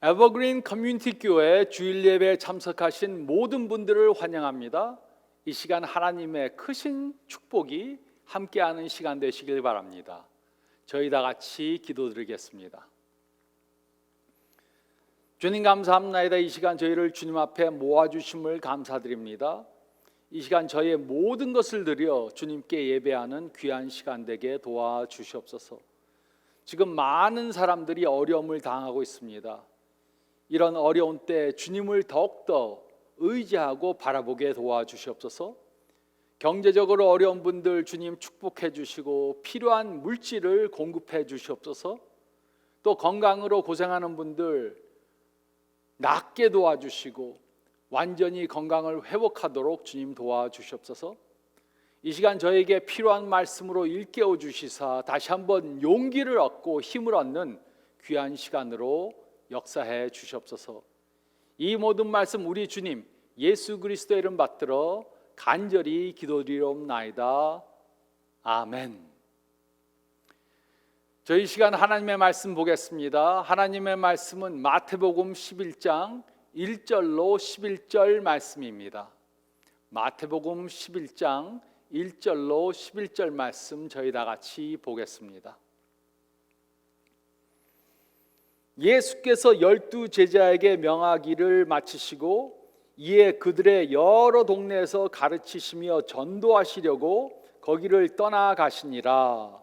에버그린 커뮤니티 교회 주일 예배에 참석하신 모든 분들을 환영합니다. 이 시간 하나님의 크신 축복이 함께하는 시간 되시길 바랍니다. 저희 다 같이 기도드리겠습니다. 주님 감사합니다. 이 시간 저희를 주님 앞에 모아주심을 감사드립니다. 이 시간 저희의 모든 것을 드려 주님께 예배하는 귀한 시간 되게 도와주시옵소서. 지금 많은 사람들이 어려움을 당하고 있습니다. 이런 어려운 때 주님을 더욱더 의지하고 바라보게 도와주시옵소서. 경제적으로 어려운 분들 주님 축복해 주시고 필요한 물질을 공급해 주시옵소서. 또 건강으로 고생하는 분들 낫게 도와주시고 완전히 건강을 회복하도록 주님 도와주시옵소서. 이 시간 저에게 필요한 말씀으로 일깨워 주시사 다시 한번 용기를 얻고 힘을 얻는 귀한 시간으로 역사해 주시옵소서. 이 모든 말씀 우리 주님 예수 그리스도의 이름 받들어 간절히 기도드리옵나이다. 아멘. 저희 시간 하나님의 말씀 보겠습니다. 하나님의 말씀은 마태복음 11장 1절로 11절 말씀입니다. 마태복음 11장 1절로 11절 말씀 저희 다 같이 보겠습니다. 예수께서 12 제자에게 명하기를 마치시고 이에 그들의 여러 동네에서 가르치시며 전도하시려고 거기를 떠나가시니라.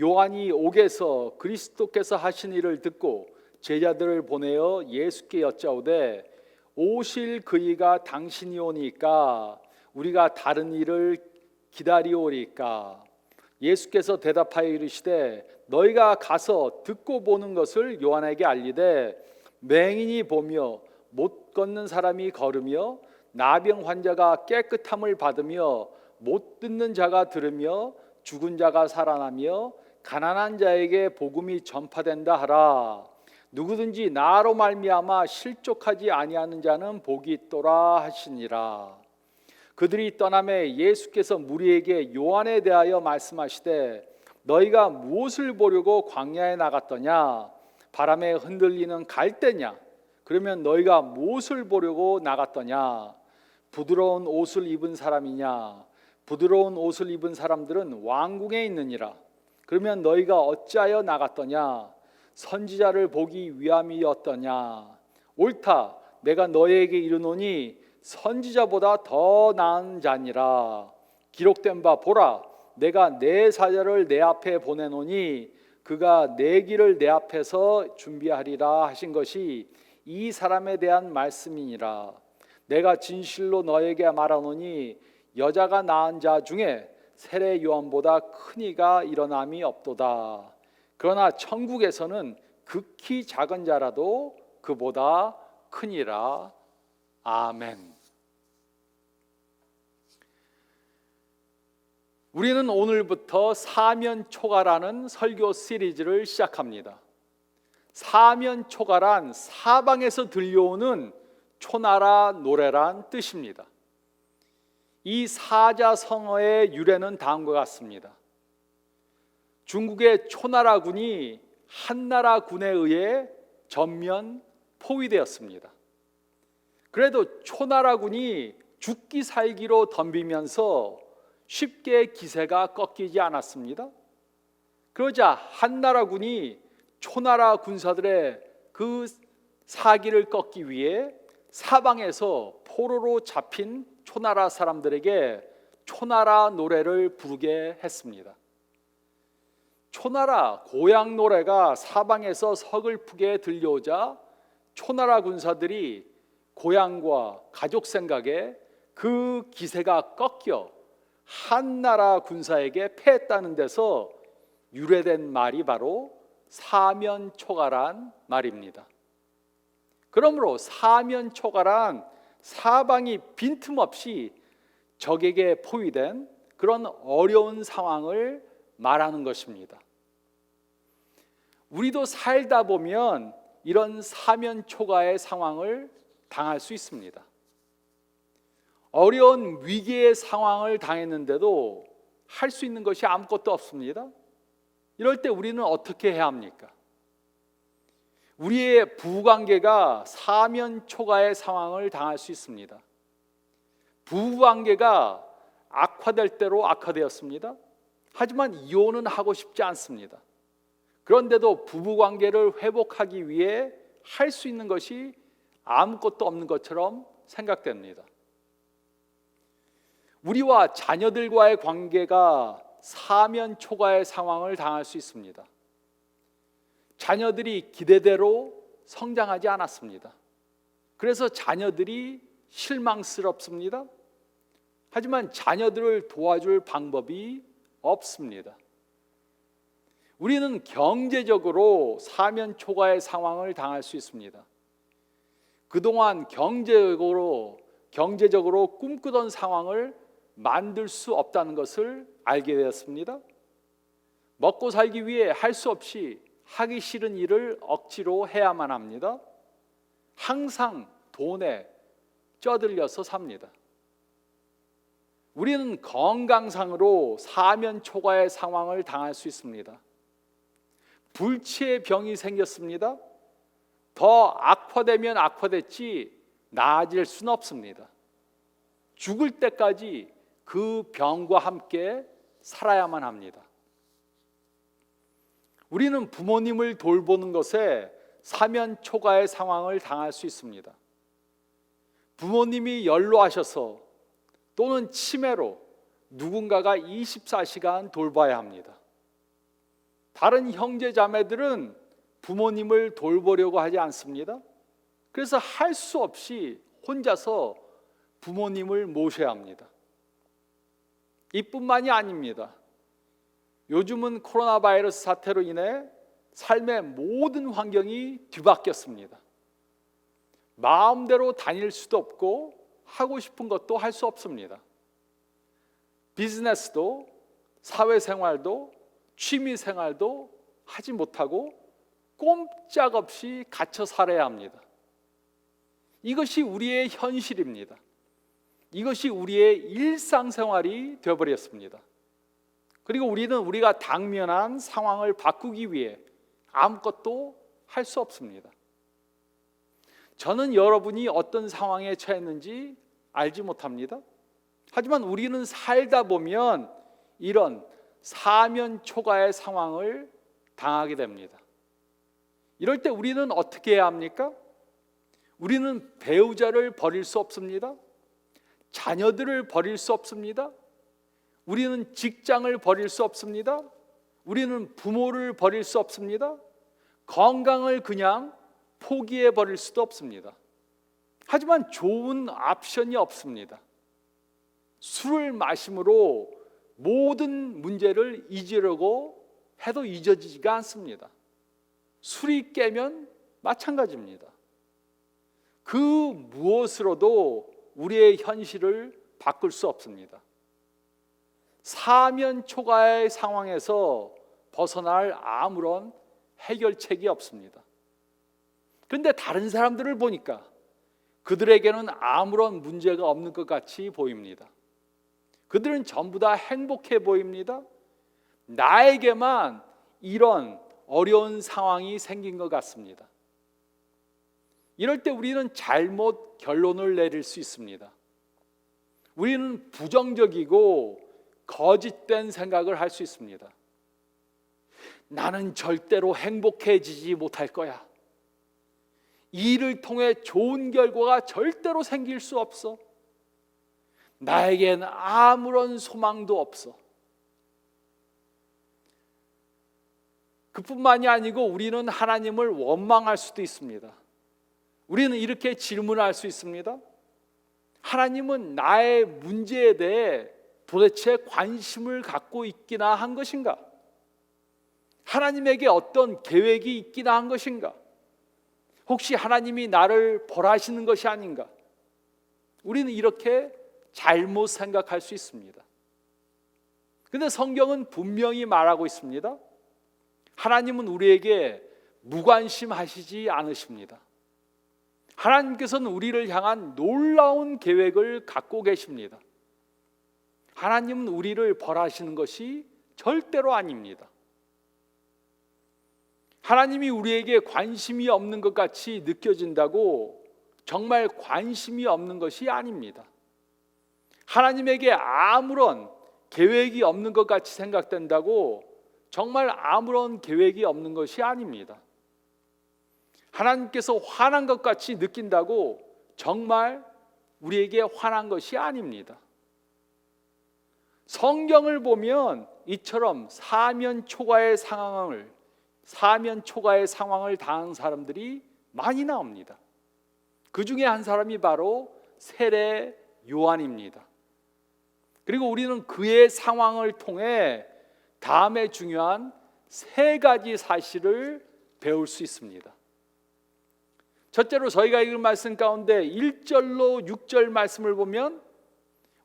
요한이 옥에서 그리스도께서 하신 일을 듣고 제자들을 보내어 예수께 여짜오되 오실 그이가 당신이 오니까 우리가 다른 일을 기다리오리까. 예수께서 대답하여 이르시되 너희가 가서 듣고 보는 것을 요한에게 알리되 맹인이 보며 못 걷는 사람이 걸으며 나병 환자가 깨끗함을 받으며 못 듣는 자가 들으며 죽은 자가 살아나며 가난한 자에게 복음이 전파된다 하라. 누구든지 나로 말미암아 실족하지 아니하는 자는 복이 있도라 하시니라. 그들이 떠나매 예수께서 무리에게 요한에 대하여 말씀하시되 너희가 무엇을 보려고 광야에 나갔더냐? 바람에 흔들리는 갈대냐? 그러면 너희가 무엇을 보려고 나갔더냐? 부드러운 옷을 입은 사람이냐? 부드러운 옷을 입은 사람들은 왕궁에 있느니라. 그러면 너희가 어찌하여 나갔더냐? 선지자를 보기 위함이었더냐? 옳다. 내가 너희에게 이르노니 선지자보다 더 나은 자니라. 기록된 바 보라. 내가 내 사자를 내 앞에 보내노니 그가 내 길을 내 앞에서 준비하리라 하신 것이 이 사람에 대한 말씀이니라. 내가 진실로 너에게 말하노니 여자가 낳은 자 중에 세례 요한보다 큰 이가 일어남이 없도다. 그러나 천국에서는 극히 작은 자라도 그보다 크니라. 아멘. 우리는 오늘부터 사면초가라는 설교 시리즈를 시작합니다. 사면초가란 사방에서 들려오는 초나라 노래란 뜻입니다. 이 사자성어의 유래는 다음과 같습니다. 중국의 초나라군이 한나라군에 의해 전면 포위되었습니다. 그래도 초나라군이 죽기 살기로 덤비면서 쉽게 기세가 꺾이지 않았습니다. 그러자 한나라군이 초나라 군사들의 그 사기를 꺾기 위해 사방에서 포로로 잡힌 초나라 사람들에게 초나라 노래를 부르게 했습니다. 초나라 고향 노래가 사방에서 서글프게 들려오자 초나라 군사들이 고향과 가족 생각에 그 기세가 꺾여 한나라 군사에게 패했다는 데서 유래된 말이 바로 사면초가란 말입니다. 그러므로 사면초가란 사방이 빈틈없이 적에게 포위된 그런 어려운 상황을 말하는 것입니다. 우리도 살다 보면 이런 사면초가의 상황을 당할 수 있습니다. 어려운 위기의 상황을 당했는데도 할 수 있는 것이 아무것도 없습니다. 이럴 때 우리는 어떻게 해야 합니까? 우리의 부부관계가 사면 초가의 상황을 당할 수 있습니다. 부부관계가 악화될 대로 악화되었습니다. 하지만 이혼은 하고 싶지 않습니다. 그런데도 부부관계를 회복하기 위해 할 수 있는 것이 아무것도 없는 것처럼 생각됩니다. 우리와 자녀들과의 관계가 사면 초가의 상황을 당할 수 있습니다. 자녀들이 기대대로 성장하지 않았습니다. 그래서 자녀들이 실망스럽습니다. 하지만 자녀들을 도와줄 방법이 없습니다. 우리는 경제적으로 사면 초가의 상황을 당할 수 있습니다. 그동안 경제적으로 꿈꾸던 상황을 만들 수 없다는 것을 알게 되었습니다. 먹고 살기 위해 할 수 없이 하기 싫은 일을 억지로 해야만 합니다. 항상 돈에 쩌들려서 삽니다. 우리는 건강상으로 사면 초가의 상황을 당할 수 있습니다. 불치의 병이 생겼습니다. 더 악화되면 악화됐지 나아질 수는 없습니다. 죽을 때까지 그 병과 함께 살아야만 합니다. 우리는 부모님을 돌보는 것에 사면 초가의 상황을 당할 수 있습니다. 부모님이 연로하셔서 또는 치매로 누군가가 24시간 돌봐야 합니다. 다른 형제 자매들은 부모님을 돌보려고 하지 않습니다. 그래서 할 수 없이 혼자서 부모님을 모셔야 합니다. 이뿐만이 아닙니다. 요즘은 코로나 바이러스 사태로 인해 삶의 모든 환경이 뒤바뀌었습니다. 마음대로 다닐 수도 없고 하고 싶은 것도 할 수 없습니다. 비즈니스도 사회생활도 취미생활도 하지 못하고 꼼짝없이 갇혀 살아야 합니다. 이것이 우리의 현실입니다. 이것이 우리의 일상생활이 되어버렸습니다. 그리고 우리는 우리가 당면한 상황을 바꾸기 위해 아무것도 할 수 없습니다. 저는 여러분이 어떤 상황에 처했는지 알지 못합니다. 하지만 우리는 살다 보면 이런 사면 초가의 상황을 당하게 됩니다. 이럴 때 우리는 어떻게 해야 합니까? 우리는 배우자를 버릴 수 없습니다. 자녀들을 버릴 수 없습니다. 우리는 직장을 버릴 수 없습니다. 우리는 부모를 버릴 수 없습니다. 건강을 그냥 포기해 버릴 수도 없습니다. 하지만 좋은 옵션이 없습니다. 술을 마심으로 모든 문제를 잊으려고 해도 잊어지지가 않습니다. 술이 깨면 마찬가지입니다. 그 무엇으로도 우리의 현실을 바꿀 수 없습니다. 사면 초가의 상황에서 벗어날 아무런 해결책이 없습니다. 그런데 다른 사람들을 보니까 그들에게는 아무런 문제가 없는 것 같이 보입니다. 그들은 전부 다 행복해 보입니다. 나에게만 이런 어려운 상황이 생긴 것 같습니다. 이럴 때 우리는 잘못 결론을 내릴 수 있습니다. 우리는 부정적이고 거짓된 생각을 할 수 있습니다. 나는 절대로 행복해지지 못할 거야. 이 일을 통해 좋은 결과가 절대로 생길 수 없어. 나에겐 아무런 소망도 없어. 그뿐만이 아니고 우리는 하나님을 원망할 수도 있습니다. 우리는 이렇게 질문할 수 있습니다. 하나님은 나의 문제에 대해 도대체 관심을 갖고 있기나 한 것인가? 하나님에게 어떤 계획이 있기나 한 것인가? 혹시 하나님이 나를 벌하시는 것이 아닌가? 우리는 이렇게 잘못 생각할 수 있습니다. 그런데 성경은 분명히 말하고 있습니다. 하나님은 우리에게 무관심하시지 않으십니다. 하나님께서는 우리를 향한 놀라운 계획을 갖고 계십니다. 하나님은 우리를 벌하시는 것이 절대로 아닙니다. 하나님이 우리에게 관심이 없는 것 같이 느껴진다고 정말 관심이 없는 것이 아닙니다. 하나님에게 아무런 계획이 없는 것 같이 생각된다고 정말 아무런 계획이 없는 것이 아닙니다. 하나님께서 화난 것 같이 느낀다고 정말 우리에게 화난 것이 아닙니다. 성경을 보면 이처럼 사면 초가의 상황을 당한 사람들이 많이 나옵니다. 그 중에 한 사람이 바로 세례 요한입니다. 그리고 우리는 그의 상황을 통해 다음에 중요한 세 가지 사실을 배울 수 있습니다. 첫째로 저희가 읽은 말씀 가운데 1절로 6절 말씀을 보면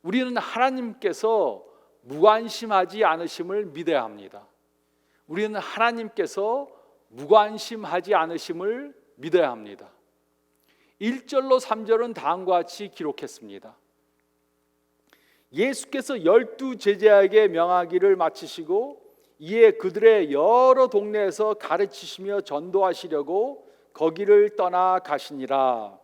우리는 하나님께서 무관심하지 않으심을 믿어야 합니다. 우리는 하나님께서 무관심하지 않으심을 믿어야 합니다. 1절로 3절은 다음과 같이 기록했습니다. 예수께서 12 제자에게 명하기를 마치시고 이에 그들의 여러 동네에서 가르치시며 전도하시려고 거기를 떠나 가시니라.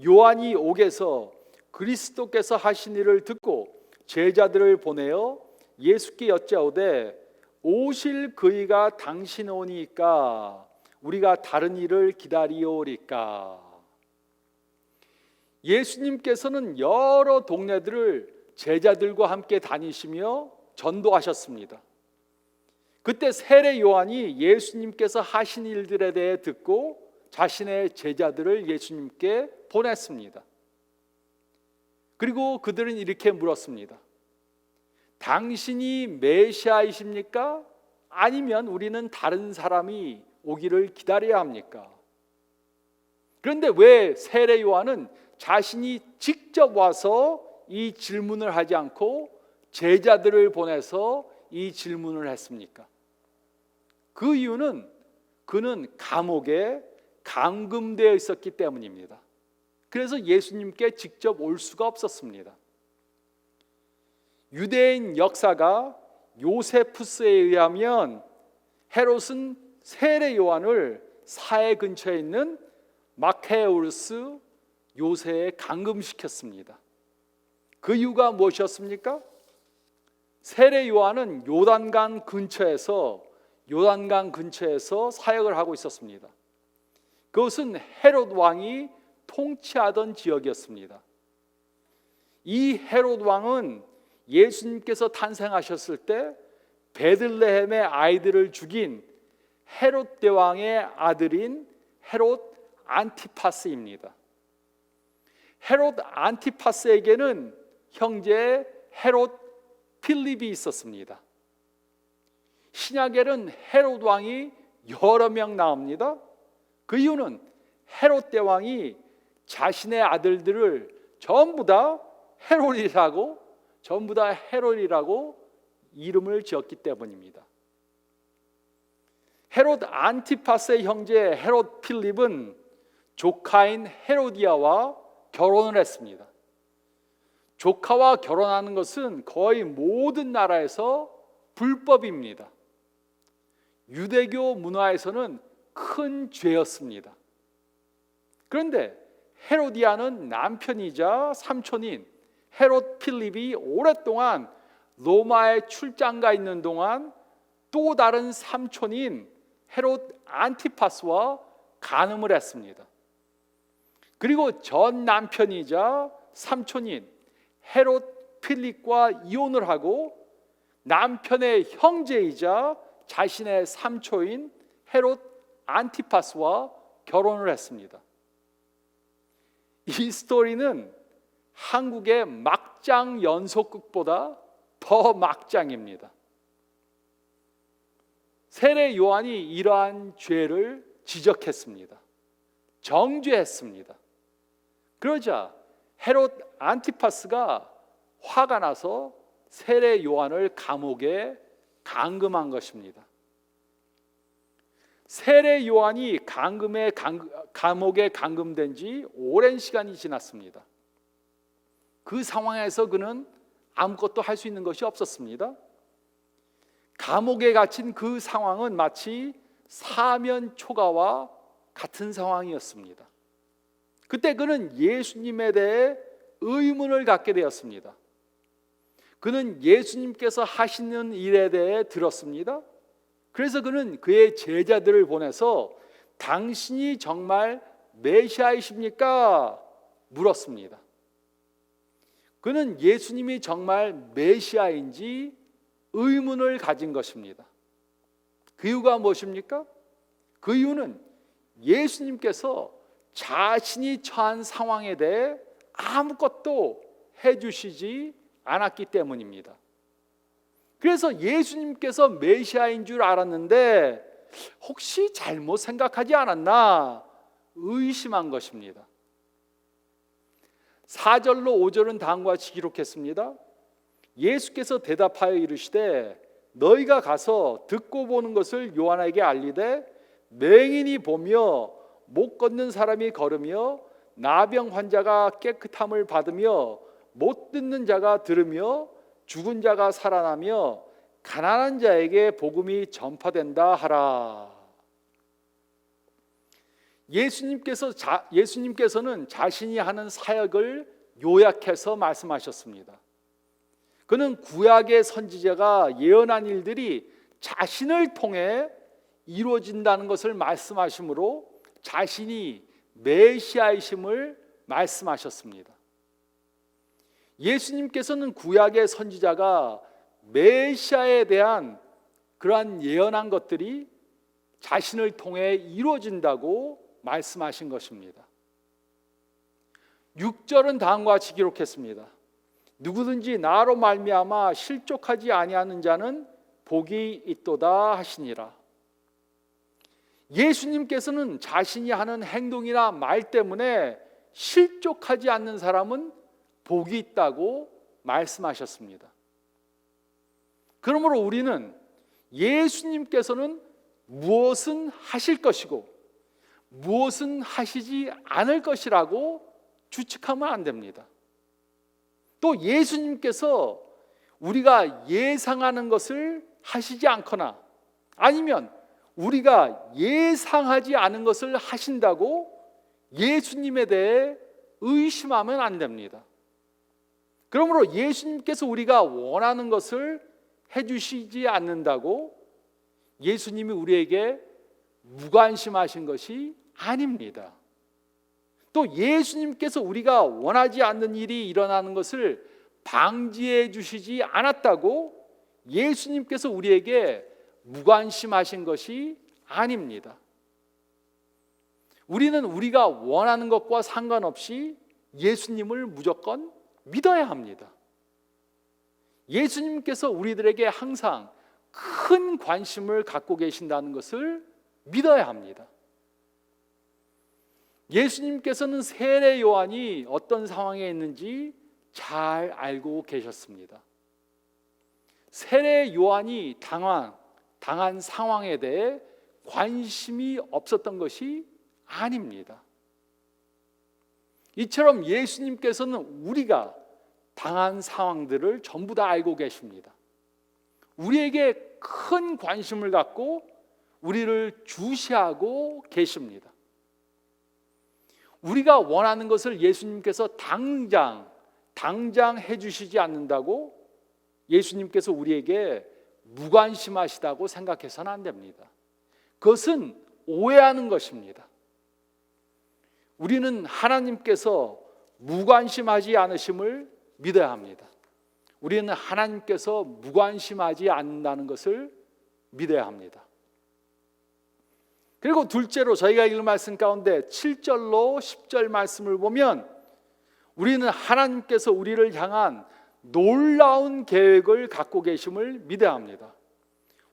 요한이 옥에서 그리스도께서 하신 일을 듣고 제자들을 보내어 예수께 여짜오되 오실 그이가 당신 오니까 우리가 다른 일을 기다리오리까. 예수님께서는 여러 동네들을 제자들과 함께 다니시며 전도하셨습니다. 그때 세례 요한이 예수님께서 하신 일들에 대해 듣고 자신의 제자들을 예수님께 보냈습니다. 그리고 그들은 이렇게 물었습니다. 당신이 메시아이십니까? 아니면 우리는 다른 사람이 오기를 기다려야 합니까? 그런데 왜 세례 요한은 자신이 직접 와서 이 질문을 하지 않고 제자들을 보내서 이 질문을 했습니까? 그 이유는 그는 감옥에 감금되어 있었기 때문입니다. 그래서 예수님께 직접 올 수가 없었습니다. 유대인 역사가 요세푸스에 의하면 헤롯은 세례 요한을 사해 근처에 있는 마케우르스 요새에 감금시켰습니다. 그 이유가 무엇이었습니까? 세례 요한은 요단강 근처에서 사역을 하고 있었습니다. 그것은 헤롯 왕이 통치하던 지역이었습니다. 이 헤롯 왕은 예수님께서 탄생하셨을 때 베들레헴의 아이들을 죽인 헤롯 대왕의 아들인 헤롯 안티파스입니다. 헤롯 안티파스에게는 형제 헤롯 필립이 있었습니다. 신약에는 헤롯 왕이 여러 명 나옵니다. 그 이유는 헤롯 대왕이 자신의 아들들을 전부 다 헤롯이라고 이름을 지었기 때문입니다. 헤롯 안티파스의 형제 헤롯 필립은 조카인 헤로디아와 결혼을 했습니다. 조카와 결혼하는 것은 거의 모든 나라에서 불법입니다. 유대교 문화에서는 큰 죄였습니다. 그런데 헤로디아는 남편이자 삼촌인 헤롯 필립이 오랫동안 로마에 출장가 있는 동안 또 다른 삼촌인 헤롯 안티파스와 간음을 했습니다. 그리고 전 남편이자 삼촌인 헤롯 필립과 이혼을 하고 남편의 형제이자 자신의 삼촌인 헤롯 안티파스와 결혼을 했습니다. 이 스토리는 한국의 막장 연속극보다 더 막장입니다. 세례 요한이 이러한 죄를 지적했습니다. 정죄했습니다. 그러자 헤롯 안티파스가 화가 나서 세례 요한을 감옥에 감금한 것입니다. 세례 요한이 감옥에 감금된 지 오랜 시간이 지났습니다. 그 상황에서 그는 아무것도 할 수 있는 것이 없었습니다. 감옥에 갇힌 그 상황은 마치 사면 초가와 같은 상황이었습니다. 그때 그는 예수님에 대해 의문을 갖게 되었습니다. 그는 예수님께서 하시는 일에 대해 들었습니다. 그래서 그는 그의 제자들을 보내서 당신이 정말 메시아이십니까? 물었습니다. 그는 예수님이 정말 메시아인지 의문을 가진 것입니다. 그 이유가 무엇입니까? 그 이유는 예수님께서 자신이 처한 상황에 대해 아무것도 해주시지 않았기 때문입니다. 그래서 예수님께서 메시아인 줄 알았는데 혹시 잘못 생각하지 않았나 의심한 것입니다. 4절로 5절은 다음과 같이 기록했습니다. 예수께서 대답하여 이르시되 너희가 가서 듣고 보는 것을 요한에게 알리되 맹인이 보며 못 걷는 사람이 걸으며 나병 환자가 깨끗함을 받으며 못 듣는 자가 들으며 죽은 자가 살아나며 가난한 자에게 복음이 전파된다 하라. 예수님께서는 자신이 하는 사역을 요약해서 말씀하셨습니다. 그는 구약의 선지자가 예언한 일들이 자신을 통해 이루어진다는 것을 말씀하시므로 자신이 메시아이심을 말씀하셨습니다. 예수님께서는 구약의 선지자가 메시아에 대한 그러한 예언한 것들이 자신을 통해 이루어진다고 말씀하신 것입니다. 6절은 다음과 같이 기록했습니다. 누구든지 나로 말미암아 실족하지 아니하는 자는 복이 있도다 하시니라. 예수님께서는 자신이 하는 행동이나 말 때문에 실족하지 않는 사람은 복이 있다고 말씀하셨습니다. 그러므로 우리는 예수님께서는 무엇은 하실 것이고 무엇은 하시지 않을 것이라고 추측하면 안 됩니다. 또 예수님께서 우리가 예상하는 것을 하시지 않거나 아니면 우리가 예상하지 않은 것을 하신다고 예수님에 대해 의심하면 안 됩니다. 그러므로 예수님께서 우리가 원하는 것을 해주시지 않는다고 예수님이 우리에게 무관심하신 것이 아닙니다. 또 예수님께서 우리가 원하지 않는 일이 일어나는 것을 방지해 주시지 않았다고 예수님께서 우리에게 무관심하신 것이 아닙니다. 우리는 우리가 원하는 것과 상관없이 예수님을 무조건 믿어야 합니다. 예수님께서 우리들에게 항상 큰 관심을 갖고 계신다는 것을 믿어야 합니다. 예수님께서는 세례 요한이 어떤 상황에 있는지 잘 알고 계셨습니다. 세례 요한이 당한 상황에 대해 관심이 없었던 것이 아닙니다. 이처럼 예수님께서는 우리가 당한 상황들을 전부 다 알고 계십니다. 우리에게 큰 관심을 갖고 우리를 주시하고 계십니다. 우리가 원하는 것을 예수님께서 당장 해주시지 않는다고 예수님께서 우리에게 무관심하시다고 생각해서는 안 됩니다. 그것은 오해하는 것입니다. 우리는 하나님께서 무관심하지 않으심을 믿어야 합니다. 우리는 하나님께서 무관심하지 않는다는 것을 믿어야 합니다. 그리고 둘째로 저희가 읽은 말씀 가운데 7절로 10절 말씀을 보면 우리는 하나님께서 우리를 향한 놀라운 계획을 갖고 계심을 믿어야 합니다.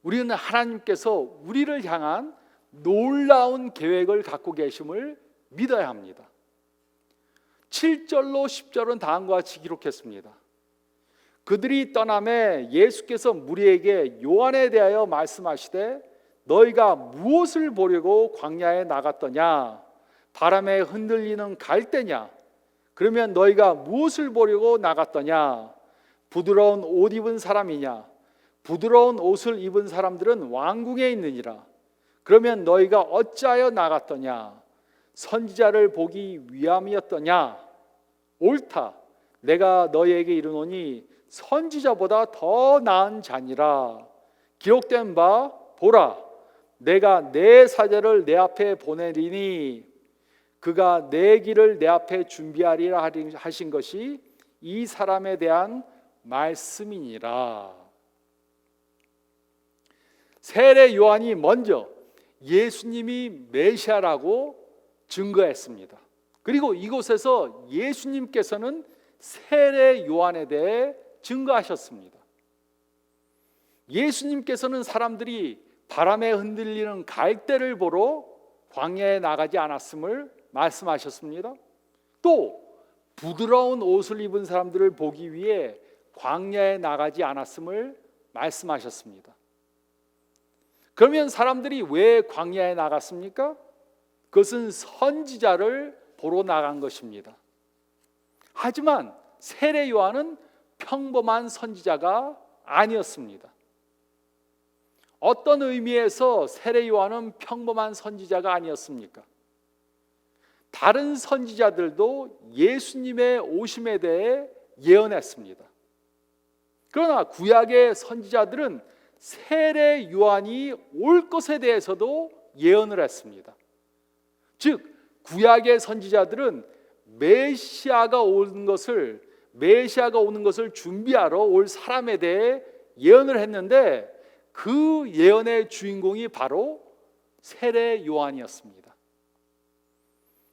우리는 하나님께서 우리를 향한 놀라운 계획을 갖고 계심을 믿어야 합니다. 7절로 10절은 다음과 같이 기록했습니다. 그들이 떠나매 예수께서 무리에게 요한에 대하여 말씀하시되 너희가 무엇을 보려고 광야에 나갔더냐? 바람에 흔들리는 갈대냐? 그러면 너희가 무엇을 보려고 나갔더냐? 부드러운 옷 입은 사람이냐? 부드러운 옷을 입은 사람들은 왕궁에 있느니라. 그러면 너희가 어찌하여 나갔더냐? 선지자를 보기 위함이었더냐? 옳다. 내가 너희에게 이르노니 선지자보다 더 나은 자니라. 기록된 바 보라, 내가 내 사자를 내 앞에 보내리니 그가 내 길을 내 앞에 준비하리라 하신 것이 이 사람에 대한 말씀이니라. 세례 요한이 먼저 예수님이 메시아라고 증거했습니다. 그리고 이곳에서 예수님께서는 세례 요한에 대해 증거하셨습니다. 예수님께서는 사람들이 바람에 흔들리는 갈대를 보러 광야에 나가지 않았음을 말씀하셨습니다. 또 부드러운 옷을 입은 사람들을 보기 위해 광야에 나가지 않았음을 말씀하셨습니다. 그러면 사람들이 왜 광야에 나갔습니까? 그것은 선지자를 보러 나간 것입니다. 하지만 세례 요한은 평범한 선지자가 아니었습니다. 어떤 의미에서 세례 요한은 평범한 선지자가 아니었습니까? 다른 선지자들도 예수님의 오심에 대해 예언했습니다. 그러나 구약의 선지자들은 세례 요한이 올 것에 대해서도 예언을 했습니다. 즉 구약의 선지자들은 메시아가 오는 것을 준비하러 올 사람에 대해 예언을 했는데 그 예언의 주인공이 바로 세례 요한이었습니다.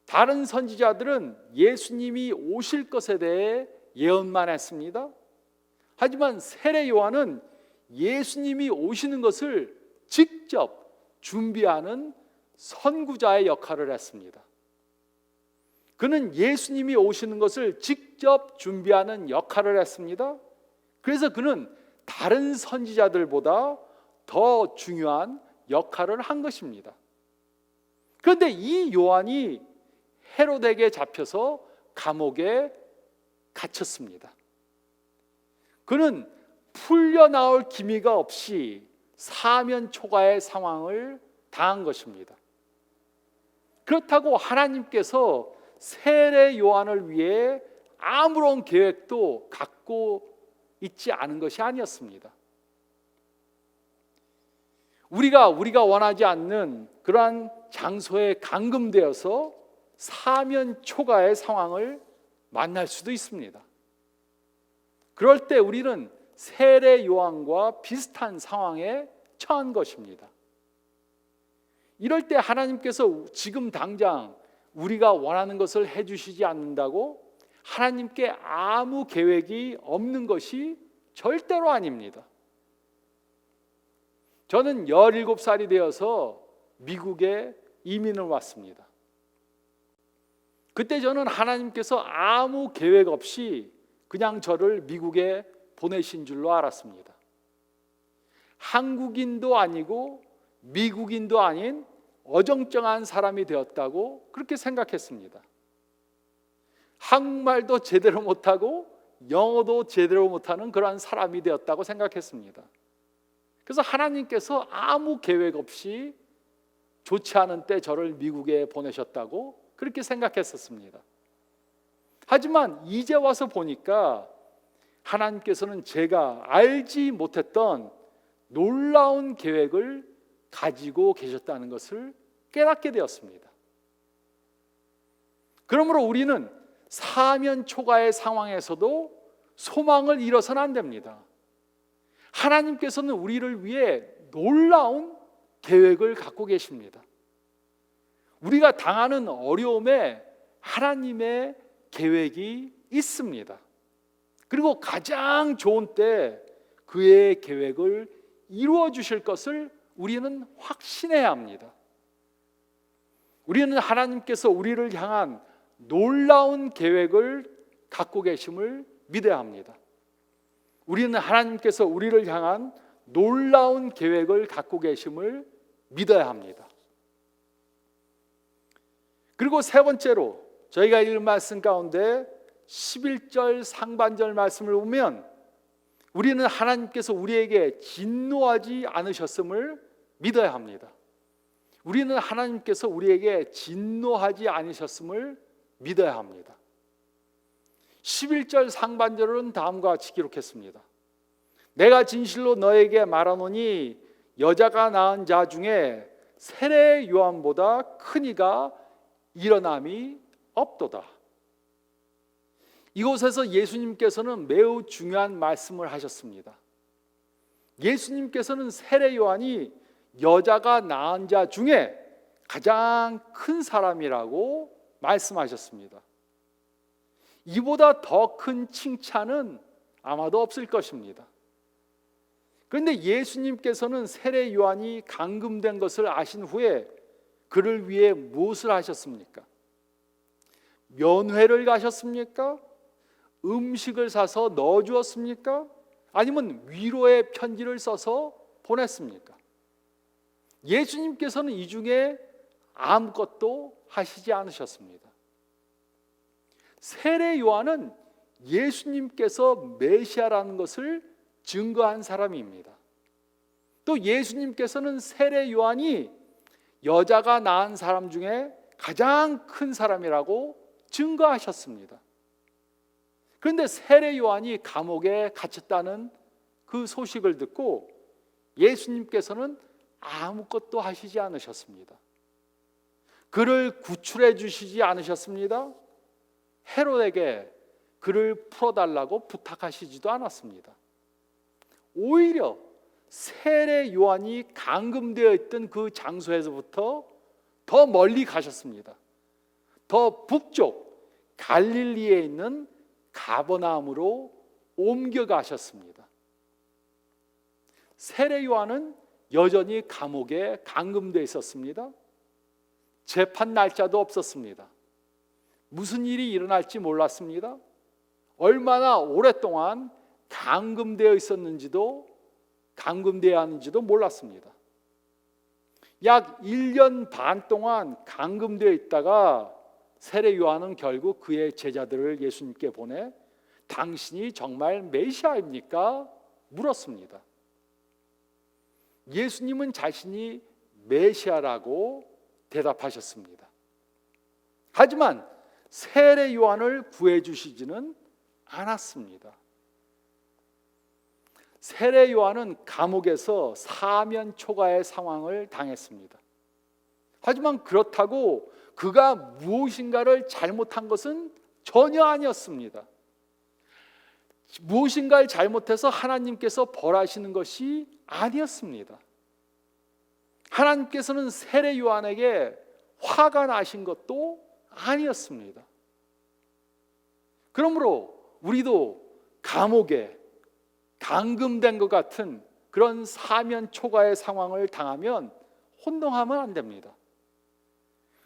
다른 선지자들은 예수님이 오실 것에 대해 예언만 했습니다. 하지만 세례 요한은 예수님이 오시는 것을 직접 준비하는 선구자의 역할을 했습니다. 그는 예수님이 오시는 것을 직접 준비하는 역할을 했습니다. 그래서 그는 다른 선지자들보다 더 중요한 역할을 한 것입니다. 그런데 이 요한이 헤롯에게 잡혀서 감옥에 갇혔습니다. 그는 풀려나올 기미가 없이 사면 초가의 상황을 당한 것입니다. 그렇다고 하나님께서 세례 요한을 위해 아무런 계획도 갖고 있지 않은 것이 아니었습니다. 우리가 원하지 않는 그러한 장소에 감금되어서 사면 초가의 상황을 만날 수도 있습니다. 그럴 때 우리는 세례 요한과 비슷한 상황에 처한 것입니다. 이럴 때 하나님께서 지금 당장 우리가 원하는 것을 해주시지 않는다고 하나님께 아무 계획이 없는 것이 절대로 아닙니다. 저는 17살이 되어서 미국에 이민을 왔습니다. 그때 저는 하나님께서 아무 계획 없이 그냥 저를 미국에 보내신 줄로 알았습니다. 한국인도 아니고 미국인도 아닌 어정쩡한 사람이 되었다고 그렇게 생각했습니다. 한국말도 제대로 못하고 영어도 제대로 못하는 그러한 사람이 되었다고 생각했습니다. 그래서 하나님께서 아무 계획 없이 좋지 않은 때 저를 미국에 보내셨다고 그렇게 생각했었습니다. 하지만 이제 와서 보니까 하나님께서는 제가 알지 못했던 놀라운 계획을 가지고 계셨다는 것을 깨닫게 되었습니다. 그러므로 우리는 사면 초가의 상황에서도 소망을 잃어서는 안 됩니다. 하나님께서는 우리를 위해 놀라운 계획을 갖고 계십니다. 우리가 당하는 어려움에 하나님의 계획이 있습니다. 그리고 가장 좋은 때 그의 계획을 이루어 주실 것을 우리는 확신해야 합니다. 우리는 하나님께서 우리를 향한 놀라운 계획을 갖고 계심을 믿어야 합니다. 우리는 하나님께서 우리를 향한 놀라운 계획을 갖고 계심을 믿어야 합니다. 그리고 세 번째로 저희가 읽은 말씀 가운데 11절 상반절 말씀을 보면 우리는 하나님께서 우리에게 진노하지 않으셨음을 믿어야 합니다. 우리는 하나님께서 우리에게 진노하지 않으셨음을 믿어야 합니다. 11절 상반절은 다음과 같이 기록했습니다. 내가 진실로 너에게 말하노니 여자가 낳은 자 중에 세례 요한보다 큰 이가 일어남이 없도다. 이곳에서 예수님께서는 매우 중요한 말씀을 하셨습니다. 예수님께서는 세례 요한이 여자가 낳은 자 중에 가장 큰 사람이라고 말씀하셨습니다. 이보다 더 큰 칭찬은 아마도 없을 것입니다. 그런데 예수님께서는 세례 요한이 감금된 것을 아신 후에 그를 위해 무엇을 하셨습니까? 면회를 가셨습니까? 음식을 사서 넣어주었습니까? 아니면 위로의 편지를 써서 보냈습니까? 예수님께서는 이 중에 아무것도 하시지 않으셨습니다. 세례 요한은 예수님께서 메시아라는 것을 증거한 사람입니다. 또 예수님께서는 세례 요한이 여자가 낳은 사람 중에 가장 큰 사람이라고 증거하셨습니다. 그런데 세례 요한이 감옥에 갇혔다는 그 소식을 듣고 예수님께서는 아무것도 하시지 않으셨습니다. 그를 구출해 주시지 않으셨습니다. 헤롯에게 그를 풀어달라고 부탁하시지도 않았습니다. 오히려 세례 요한이 감금되어 있던 그 장소에서부터 더 멀리 가셨습니다. 더 북쪽 갈릴리에 있는 가버나움으로 옮겨가셨습니다. 세례 요한은 여전히 감옥에 감금되어 있었습니다. 재판 날짜도 없었습니다. 무슨 일이 일어날지 몰랐습니다. 얼마나 오랫동안 감금되어 있었는지도 감금되어야 하는지도 몰랐습니다. 약 1년 반 동안 감금되어 있다가 세례 요한은 결국 그의 제자들을 예수님께 보내 당신이 정말 메시아입니까? 물었습니다. 예수님은 자신이 메시아라고 대답하셨습니다. 하지만 세례 요한을 구해 주시지는 않았습니다. 세례 요한은 감옥에서 사면 초가의 상황을 당했습니다. 하지만 그렇다고 그가 무엇인가를 잘못한 것은 전혀 아니었습니다. 무엇인가를 잘못해서 하나님께서 벌하시는 것이 아니었습니다. 하나님께서는 세례 요한에게 화가 나신 것도 아니었습니다. 그러므로 우리도 감옥에 감금된 것 같은 그런 사면 초가의 상황을 당하면 혼동하면 안 됩니다.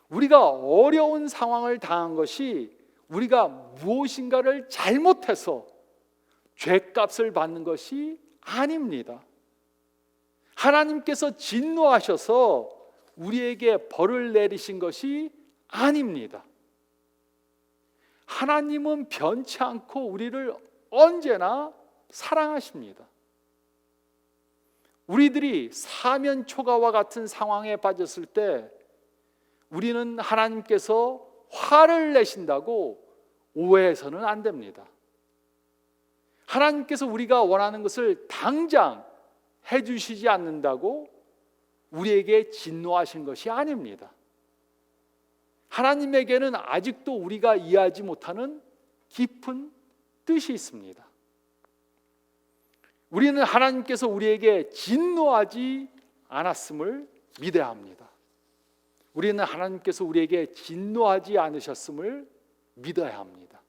우리가 어려운 상황을 당한 것이 우리가 무엇인가를 잘못해서 죗값을 받는 것이 아닙니다. 하나님께서 진노하셔서 우리에게 벌을 내리신 것이 아닙니다. 하나님은 변치 않고 우리를 언제나 사랑하십니다. 우리들이 사면 초가와 같은 상황에 빠졌을 때 우리는 하나님께서 화를 내신다고 오해해서는 안 됩니다. 하나님께서 우리가 원하는 것을 당장 해주시지 않는다고 우리에게 진노하신 것이 아닙니다. 하나님에게는 아직도 우리가 이해하지 못하는 깊은 뜻이 있습니다. 우리는 하나님께서 우리에게 진노하지 않았음을 믿어야 합니다. 우리는 하나님께서 우리에게 진노하지 않으셨음을 믿어야 합니다.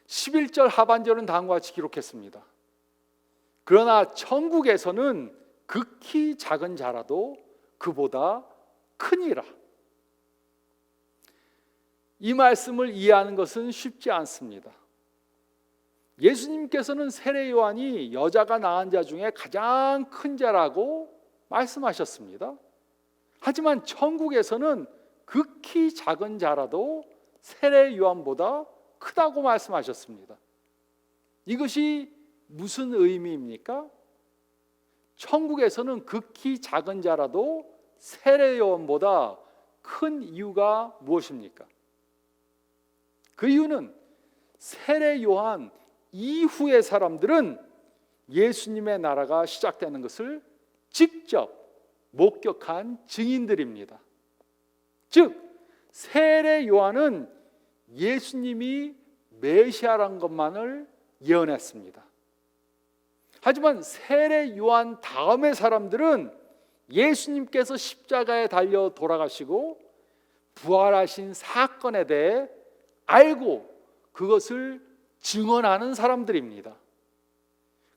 11절 하반절은 다음과 같이 기록했습니다. 그러나 천국에서는 극히 작은 자라도 그보다 크니라. 이 말씀을 이해하는 것은 쉽지 않습니다. 예수님께서는 세례 요한이 여자가 낳은 자 중에 가장 큰 자라고 말씀하셨습니다. 하지만 천국에서는 극히 작은 자라도 세례 요한보다 크다고 말씀하셨습니다. 이것이 무슨 의미입니까? 천국에서는 극히 작은 자라도 세례 요한보다 큰 이유가 무엇입니까? 그 이유는 세례 요한 이후의 사람들은 예수님의 나라가 시작되는 것을 직접 목격한 증인들입니다. 즉 세례 요한은 예수님이 메시아라는 것만을 예언했습니다. 하지만 세례 요한 다음의 사람들은 예수님께서 십자가에 달려 돌아가시고 부활하신 사건에 대해 알고 그것을 증언하는 사람들입니다.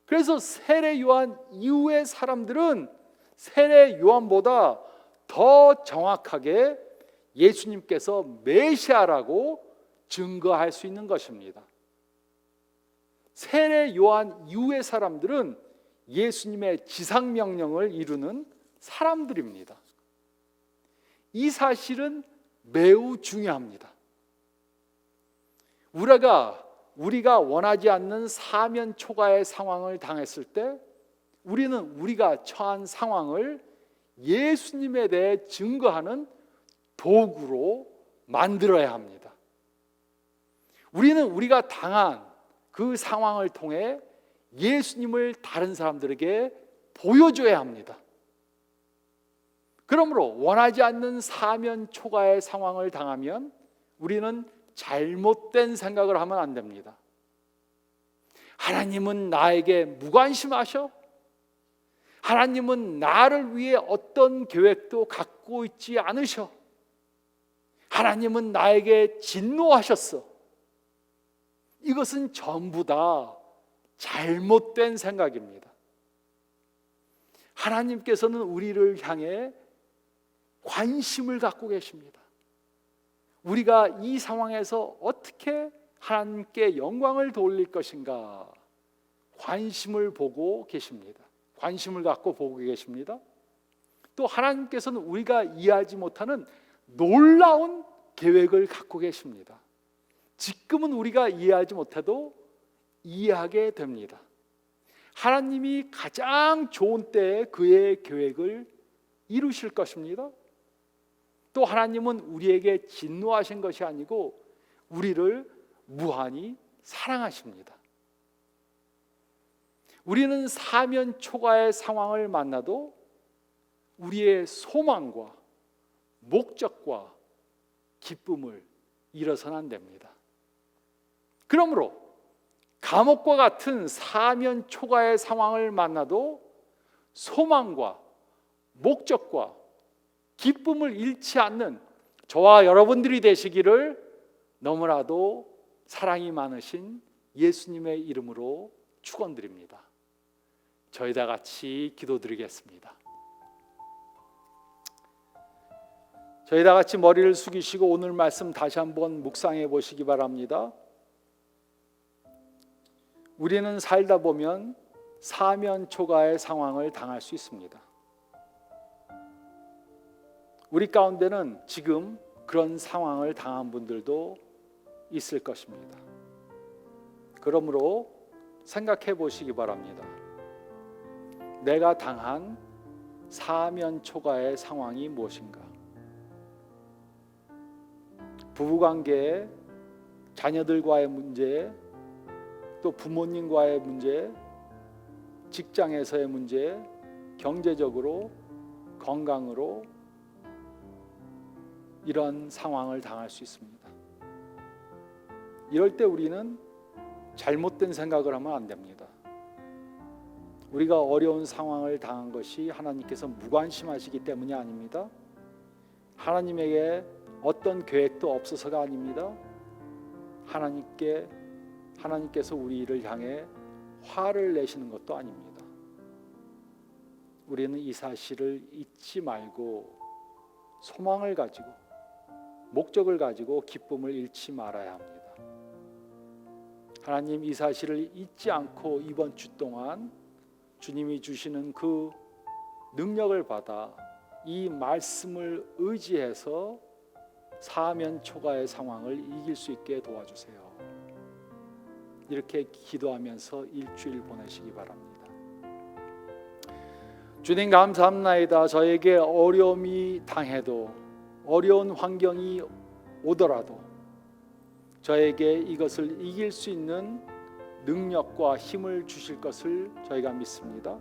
그래서 세례 요한 이후의 사람들은 세례 요한보다 더 정확하게 예수님께서 메시아라고 증거할 수 있는 것입니다. 세례 요한 이후의 사람들은 예수님의 지상명령을 이루는 사람들입니다. 이 사실은 매우 중요합니다. 우리가 원하지 않는 사면 초과의 상황을 당했을 때 우리는 우리가 처한 상황을 예수님에 대해 증거하는 도구로 만들어야 합니다. 우리는 우리가 당한 그 상황을 통해 예수님을 다른 사람들에게 보여줘야 합니다. 그러므로 원하지 않는 사면 초과의 상황을 당하면 우리는 잘못된 생각을 하면 안 됩니다. 하나님은 나에게 무관심하셔? 하나님은 나를 위해 어떤 계획도 갖고 있지 않으셔? 하나님은 나에게 진노하셨어? 이것은 전부 다 잘못된 생각입니다. 하나님께서는 우리를 향해 관심을 갖고 계십니다. 우리가 이 상황에서 어떻게 하나님께 영광을 돌릴 것인가 관심을 보고 계십니다. 관심을 갖고 보고 계십니다. 또 하나님께서는 우리가 이해하지 못하는 놀라운 계획을 갖고 계십니다. 지금은 우리가 이해하지 못해도 이해하게 됩니다. 하나님이 가장 좋은 때에 그의 계획을 이루실 것입니다. 또 하나님은 우리에게 진노하신 것이 아니고 우리를 무한히 사랑하십니다. 우리는 사면 초과의 상황을 만나도 우리의 소망과 목적과 기쁨을 잃어서는 안 됩니다. 그러므로 감옥과 같은 사면 초과의 상황을 만나도 소망과 목적과 기쁨을 잃지 않는 저와 여러분들이 되시기를 너무나도 사랑이 많으신 예수님의 이름으로 축원드립니다. 저희 다 같이 기도드리겠습니다. 저희 다 같이 머리를 숙이시고 오늘 말씀 다시 한번 묵상해 보시기 바랍니다. 우리는 살다 보면 사면 초과의 상황을 당할 수 있습니다. 우리 가운데는 지금 그런 상황을 당한 분들도 있을 것입니다. 그러므로 생각해 보시기 바랍니다. 내가 당한 사면 초과의 상황이 무엇인가? 부부관계, 자녀들과의 문제, 또 부모님과의 문제, 직장에서의 문제, 경제적으로, 건강으로 이런 상황을 당할 수 있습니다. 이럴 때 우리는 잘못된 생각을 하면 안 됩니다. 우리가 어려운 상황을 당한 것이 하나님께서 무관심하시기 때문이 아닙니다. 하나님에게 어떤 계획도 없어서가 아닙니다. 하나님께서 우리를 향해 화를 내시는 것도 아닙니다. 우리는 이 사실을 잊지 말고 소망을 가지고 목적을 가지고 기쁨을 잃지 말아야 합니다. 하나님, 이 사실을 잊지 않고 이번 주 동안 주님이 주시는 그 능력을 받아 이 말씀을 의지해서 사면 초과의 상황을 이길 수 있게 도와주세요. 이렇게 기도하면서 일주일 보내시기 바랍니다. 주님 감사합나이다. 저에게 어려움이 당해도, 어려운 환경이 오더라도 저에게 이것을 이길 수 있는 능력과 힘을 주실 것을 저희가 믿습니다.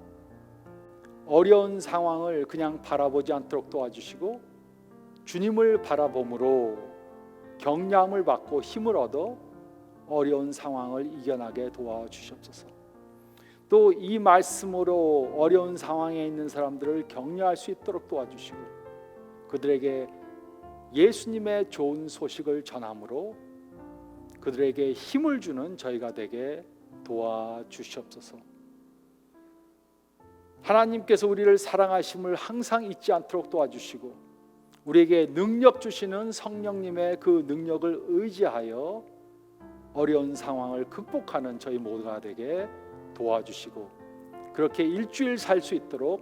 어려운 상황을 그냥 바라보지 않도록 도와주시고 주님을 바라봄으로 격려함을 받고 힘을 얻어 어려운 상황을 이겨나게 도와주시옵소서. 또 이 말씀으로 어려운 상황에 있는 사람들을 격려할 수 있도록 도와주시고 그들에게 예수님의 좋은 소식을 전함으로 그들에게 힘을 주는 저희가 되게 도와주시옵소서. 하나님께서 우리를 사랑하심을 항상 잊지 않도록 도와주시고 우리에게 능력 주시는 성령님의 그 능력을 의지하여 어려운 상황을 극복하는 저희 모두가 되게 도와주시고 그렇게 일주일 살 수 있도록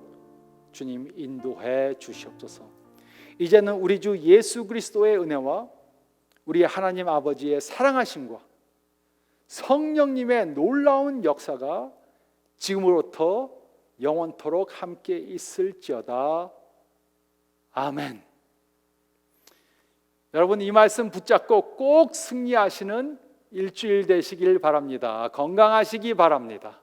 주님 인도해 주시옵소서. 이제는 우리 주 예수 그리스도의 은혜와 우리 하나님 아버지의 사랑하심과 성령님의 놀라운 역사가 지금으로부터 영원토록 함께 있을지어다. 아멘. 여러분 이 말씀 붙잡고 꼭 승리하시는 일주일 되시길 바랍니다. 건강하시기 바랍니다.